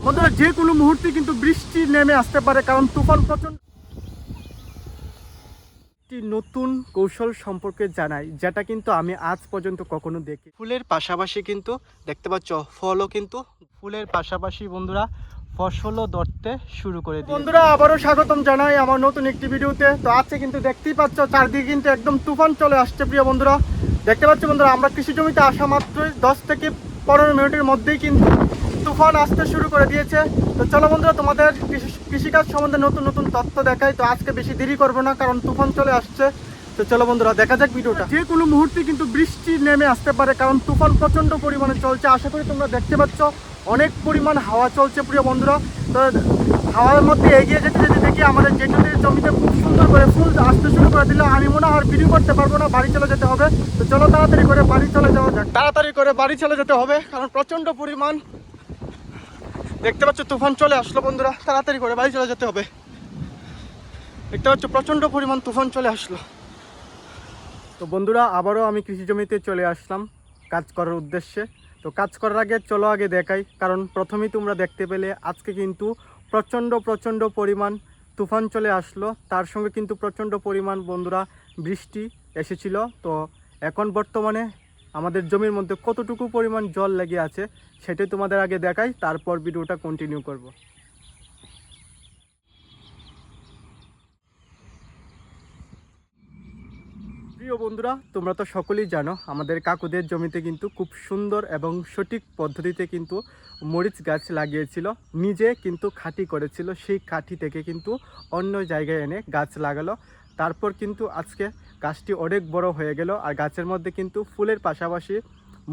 বন্ধুরা যে কোনো মুহূর্তে কিন্তু বৃষ্টি নেমে আসতে পারে, কারণ তুফান প্রচন্ড। একটি নতুন কৌশল সম্পর্কে জানাই, যেটা কিন্তু আমি আজ পর্যন্ত কখনো দেখি। ফুলের পাশাপাশি কিন্তু দেখতে পাচ্ছ ফলও কিন্তু ফুলের পাশাপাশি বন্ধুরা ফসলও ধরতে শুরু করে দিয়েছে। বন্ধুরা আবারও স্বাগতম জানাই আমার নতুন একটি ভিডিওতে। তো আজকে কিন্তু দেখতেই পাচ্ছ চারদিকে কিন্তু একদম তুফান চলে আসছে। প্রিয় বন্ধুরা দেখতে পাচ্ছ বন্ধুরা, আমরা কৃষি জমিতে আসা মাত্রই 10 থেকে 15 মিনিটের মধ্যেই কিন্তু তুফান আসতে শুরু করে দিয়েছে। তো চলো বন্ধুরা, তোমাদের কৃষিকাজ সম্বন্ধে নতুন নতুন তথ্য দেখাই। তো আজকে বেশি দেরি করবো না, কারণ তুফান চলে আসছে। তো চলো বন্ধুরা দেখা যাক ভিডিওটা। যে কোনো মুহূর্তে কিন্তু বৃষ্টি নেমে আসতে পারে, কারণ তুফান প্রচন্ড পরিমাণে চলছে। আশা করি তোমরা দেখতে পাচ্ছ অনেক পরিমাণ হাওয়া চলছে। প্রিয় বন্ধুরা, তো হাওয়ার মধ্যে এগিয়ে যেতে যেতে দেখি আমাদের জেঠুদের জমিতে খুব সুন্দর করে ফুল আসতে শুরু করে দিলে আমি মনে হয় আর ভিডিও করতে পারবো না, বাড়ি চলে যেতে হবে। তো চলো তাড়াতাড়ি করে বাড়ি চলে যাওয়া যাক। তাড়াতাড়ি করে বাড়ি চলে যেতে হবে, কারণ প্রচন্ড পরিমাণ দেখতে পাচ্ছ তুফান চলে আসলো। বন্ধুরা তাড়াতাড়ি করে বাড়ি চলে যেতে হবে। দেখতে পাচ্ছ প্রচন্ড পরিমাণ তুফান চলে আসলো। তো বন্ধুরা আবারও আমি কৃষি জমিতে চলে আসলাম কাজ করার উদ্দেশ্যে। তো কাজ করার আগে চলো আগে দেখাই, কারণ প্রথমেই তোমরা দেখতে পেলে আজকে কিন্তু প্রচণ্ড পরিমাণ তুফান চলে আসলো। তার সঙ্গে কিন্তু প্রচণ্ড পরিমাণ বন্ধুরা বৃষ্টি এসেছিল। তো এখন বর্তমানে আমাদের জমির মধ্যে কতটুকু পরিমাণ জল লেগে আছে সেটাই তোমাদের আগে দেখাই, তারপর ভিডিওটা কন্টিনিউ করব। প্রিয় বন্ধুরা তোমরা তো সকলেই জানো আমাদের কাকুদের জমিতে কিন্তু খুব সুন্দর এবং সঠিক পদ্ধতিতে কিন্তু মরিচ গাছ লাগিয়েছিল। নিজে কিন্তু খাঁটি করেছিল, সেই খাঁটি থেকে কিন্তু অন্য জায়গায় এনে গাছ লাগালো। তারপর কিন্তু আজকে গাছটি অনেক বড় হয়ে গেল, আর গাছের মধ্যে কিন্তু ফুলের পাশাপাশি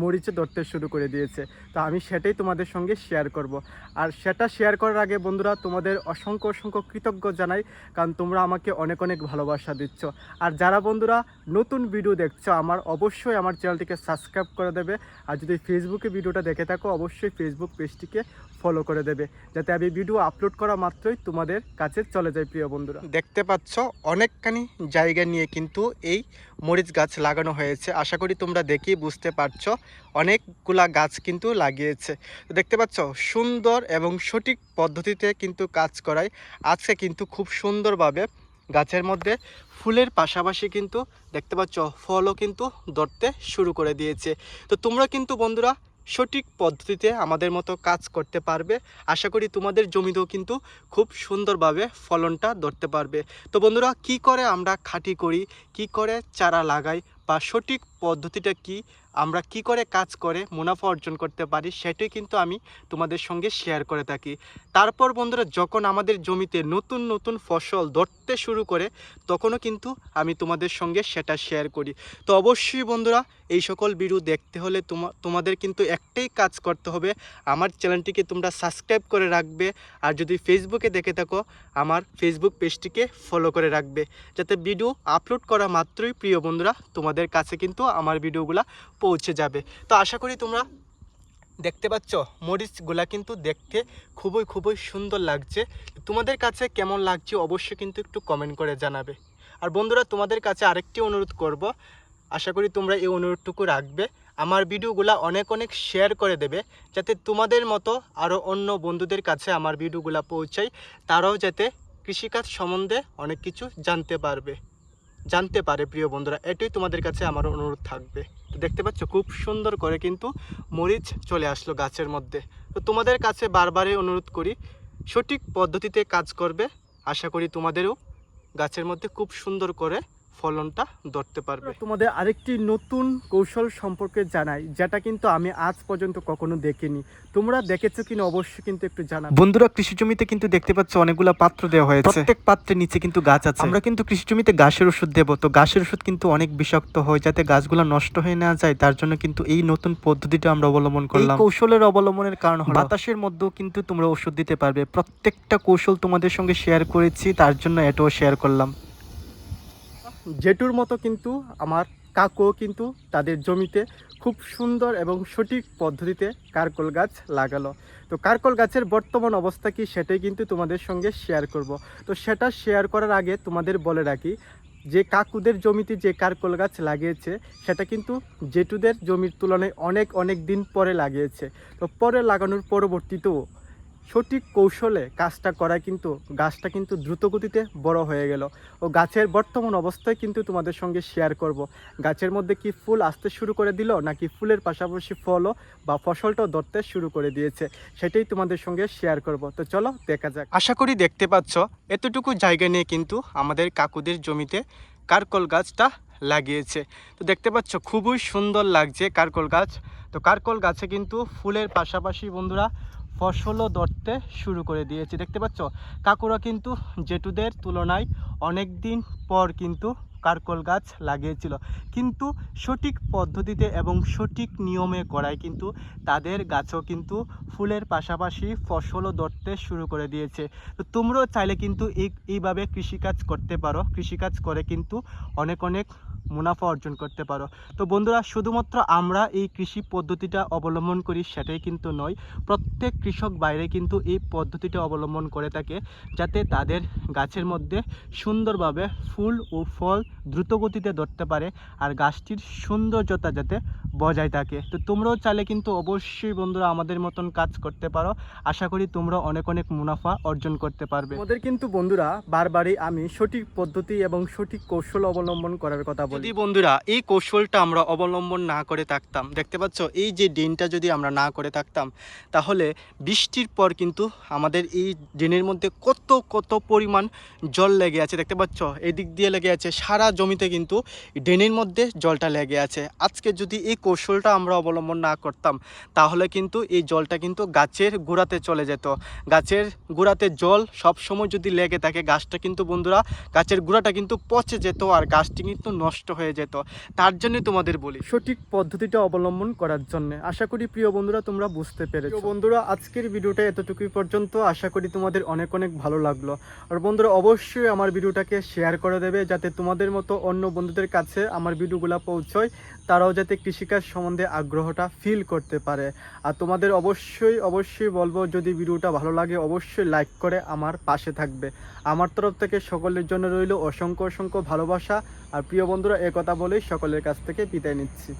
মরিচে ধরতে শুরু করে দিয়েছে। তো আমি সেটাই তোমাদের সঙ্গে শেয়ার করব। আর সেটা শেয়ার করার আগে বন্ধুরা তোমাদের অসংখ্য কৃতজ্ঞ জানাই, কারণ তোমরা আমাকে অনেক ভালোবাসা দিচ্ছ। আর যারা বন্ধুরা নতুন ভিডিও দেখছো অবশ্যই আমার চ্যানেলটিকে সাবস্ক্রাইব করে দেবে। আর যদি ফেসবুকে ভিডিওটা দেখে থাকো অবশ্যই ফেসবুক পেজটিকে ফলো করে দেবে, যাতে আমি ভিডিও আপলোড করা মাত্রই তোমাদের কাছে চলে যায়। প্রিয় বন্ধুরা দেখতে পাচ্ছ অনেকখানি জায়গা নিয়ে কিন্তু এই মরিচ গাছ লাগানো হয়েছে। আশা করি তোমরা দেখেই বুঝতে পারছো অনেকগুলা গাছ কিন্তু লাগিয়েছে। দেখতে পাচ্ছ সুন্দর এবং সঠিক পদ্ধতিতে কিন্তু কাজ করায় আজকে কিন্তু খুব সুন্দরভাবে গাছের মধ্যে ফুলের পাশাপাশি কিন্তু দেখতে পাচ্ছ ফলও কিন্তু ধরতে শুরু করে দিয়েছে। তো তোমরা কিন্তু বন্ধুরা সঠিক পদ্ধতিতে আমাদের মতো কাজ করতে পারবে। আশা করি তোমাদের জমিতেও কিন্তু খুব সুন্দরভাবে ফলনটা ধরতে পারবে। তো বন্ধুরা কি করে আমরা খাঁটি করি, কি করে চারা লাগাই, বা সঠিক পদ্ধতিটা কি, আমরা কি করে কাজ করে মুনাফা অর্জন করতে পারি সেটাই কিন্তু আমি তোমাদের সঙ্গে শেয়ার করে থাকি। তারপর বন্ধুরা যখন আমাদের জমিতে নতুন ফসল ধরতে শুরু করে তখনও কিন্তু আমি তোমাদের সঙ্গে সেটা শেয়ার করি। তো অবশ্যই বন্ধুরা এই সকল ভিডিও দেখতে হলে তোমাদের কিন্তু একটাই কাজ করতে হবে, আমার চ্যানেলটিকে তোমরা সাবস্ক্রাইব করে রাখবে। আর যদি ফেসবুকে দেখে থাকো আমার ফেসবুক পেজটিকে ফলো করে রাখবে, যাতে ভিডিও আপলোড করা মাত্রই প্রিয় বন্ধুরা তোমাদের কাছে কিন্তু আমার ভিডিওগুলো পৌঁছে যাবে। তো আশা করি তোমরা দেখতে পাচ্ছ মরিচগুলা কিন্তু দেখতে খুবই সুন্দর লাগছে। তোমাদের কাছে কেমন লাগছে অবশ্যই কিন্তু একটু কমেন্ট করে জানাবে। আর বন্ধুরা তোমাদের কাছে আরেকটি অনুরোধ করব, আশা করি তোমরা এই অনুরোধটুকু রাখবে, আমার ভিডিওগুলা অনেক শেয়ার করে দেবে, যাতে তোমাদের মতো আরও অন্য বন্ধুদের কাছে আমার ভিডিওগুলা পৌঁছায়, তারাও যাতে কৃষিকাজ সম্বন্ধে অনেক কিছু জানতে পারে। প্রিয় বন্ধুরা এটাই তোমাদের কাছে আমার অনুরোধ থাকবে। তো দেখতে পাচ্ছ খুব সুন্দর করে কিন্তু মরিচ চলে আসলো গাছের মধ্যে। তো তোমাদের কাছে বারবারই অনুরোধ করি সঠিক পদ্ধতিতে কাজ করবে, আশা করি তোমাদেরও গাছের মধ্যে খুব সুন্দর করে ফলনটা ধরতে পারবে। তোমাদের আরেকটি নতুন কৌশল সম্পর্কে জানাই, যেটা কিন্তু আমি আজ পর্যন্ত কখনো দেখিনি। তোমরা দেখেছো কিনা অবশ্যই কিন্তু একটু জানাবে। বন্ধুরা কৃষি জমিতে কিন্তু দেখতে পাচ্ছ অনেকগুলো পাত্র দেওয়া হয়েছে, প্রত্যেক পাত্রের নিচে কিন্তু গাছ আছে। আমরা কিন্তু কৃষি জমিতে ঘাসের ওষুধ দেবো, তো ঘাসের ওষুধ কিন্তু অনেক বিষাক্ত হয়, যাতে গাছগুলো নষ্ট হয়ে না যায় তার জন্য কিন্তু এই নতুন পদ্ধতিটা আমরা অবলম্বন করলাম। এই কৌশলের অবলম্বনের কারণ হলো বাতাসের মধ্যেও কিন্তু তোমরা ওষুধ দিতে পারবে। প্রত্যেকটা কৌশল তোমাদের সঙ্গে শেয়ার করেছি, তার জন্য এটাও শেয়ার করলাম। জেঠুর মতো কিন্তু আমার কাকুও কিন্তু তাদের জমিতে খুব সুন্দর এবং সঠিক পদ্ধতিতে কারকল গাছ লাগালো। তো কারকল গাছের বর্তমান অবস্থা কি সেটাই কিন্তু তোমাদের সঙ্গে শেয়ার করব। তো সেটা শেয়ার করার আগে তোমাদের বলে রাখি, যে কাকুদের জমিতে যে কারকল গাছ লাগিয়েছে সেটা কিন্তু জেঠুদের জমির তুলনায় অনেক দিন পরে লাগিয়েছে। তো পরে লাগানোর পরবর্তীতেও সঠিক কৌশলে কাজটা করায় কিন্তু গাছটা কিন্তু দ্রুতগতিতে বড় হয়ে গেল। ও গাছের বর্তমান অবস্থায় কিন্তু তোমাদের সঙ্গে শেয়ার করব। গাছের মধ্যে কি ফুল আসতে শুরু করে দিল, নাকি ফুলের পাশাপাশি ফলও বা ফসলটাও ধরতে শুরু করে দিয়েছে, সেটাই তোমাদের সঙ্গে শেয়ার করব। তো চলো দেখা যাক। আশা করি দেখতে পাচ্ছ এতটুকু জায়গা নিয়ে কিন্তু আমাদের কাকুদের জমিতে কারকল গাছটা লাগিয়েছে। তো দেখতে পাচ্ছ খুবই সুন্দর লাগছে কারকল গাছ। তো কারকল গাছে কিন্তু ফুলের পাশাপাশি বন্ধুরা ফসলও ধরতে শুরু করে দিয়েছে। দেখতে পাচ্ছ কাকুরা কিন্তু জেঠুদের তুলনায় অনেক দিন পর কিন্তু কারকল গাছ লাগিয়েছিল, কিন্তু সঠিক পদ্ধতিতে এবং সঠিক নিয়মে করায় কিন্তু তাদের গাছও কিন্তু ফুলের পাশাপাশি ফসলও ধরতে শুরু করে দিয়েছে। তো তোমরাও চাইলে কিন্তু এইভাবে কৃষিকাজ করতে পারো। কৃষিকাজ করে কিন্তু অনেক অনেক মুনাফা অর্জন করতে পারো। তো বন্ধুরা, শুধুমাত্র আমরা এই কৃষি পদ্ধতিটা অবলম্বন করি সেটাই কিন্তু নয়, প্রত্যেক কৃষক বাইরে কিন্তু এই পদ্ধতিটা অবলম্বন করে থাকে, যাতে তাদের গাছের মধ্যে সুন্দরভাবে ফুল ও ফল দ্রুতগতিতে ধরতে পারে আর গাছটির সৌন্দর্যতা যাতে বজায় থাকে। তো তোমরাও চাইলে কিন্তু অবশ্যই বন্ধুরা আমাদের মতন কাজ করতে পারো। আশা করি তোমরা অনেক অনেক মুনাফা অর্জন করতে পারবে। আমাদের কিন্তু বন্ধুরা বারবারই আমি সঠিক পদ্ধতি এবং সঠিক কৌশল অবলম্বন করার কথা বলি। যদি বন্ধুরা এই কৌশলটা আমরা অবলম্বন না করে থাকতাম, দেখতে পাচ্ছ এই যে ড্রেনটা যদি আমরা না করে থাকতাম, তাহলে বৃষ্টির পর কিন্তু আমাদের এই ড্রেনের মধ্যে কত কত পরিমাণ জল লেগে আছে। দেখতে পাচ্ছ এই দিক দিয়ে লেগে আছে, সারা জমিতে কিন্তু ড্রেনের মধ্যে জলটা লেগে আছে। আজকে যদি এই কৌশলটা আমরা অবলম্বন না করতাম, তাহলে কিন্তু এই জলটা কিন্তু গাছের গোড়াতে চলে যেত। গাছের গোড়াতে জল সব সময় যদি লেগে থাকে, গাছটা কিন্তু বন্ধুরা গাছের গোড়াটা কিন্তু পচে যেত আর গাছটি কিন্তু নষ্ট হয়ে যেত। তার জন্য তোমাদের বলি সঠিক পদ্ধতিটা অবলম্বন করার জন্য। আশা করি প্রিয় বন্ধুরা তোমরা বুঝতে পেরেছো। বন্ধুরা আজকের ভিডিওটা এতটুকুই পর্যন্ত। আশা করি তোমাদের অনেক অনেক ভালো লাগলো। আর বন্ধুরা অবশ্যই আমার ভিডিওটাকে শেয়ার করে দেবে, যাতে তোমাদের মতো অন্য বন্ধুদের কাছে আমার ভিডিওগুলো পৌঁছয়, তারাও যাতে কৃষিকাজ সম্বন্ধে আগ্রহটা ফিল করতে পারে। আর তোমাদের অবশ্যই বলবো, যদি ভিডিওটা ভালো লাগে অবশ্যই লাইক করে আমার পাশে থাকবে। আমার তরফ থেকে সকলের জন্য রইল অসংখ্য অসংখ্য ভালোবাসা। আর প্রিয় বন্ধুরা, কথা বলেই সকলের কাছ থেকে বিদায় নিচ্ছি।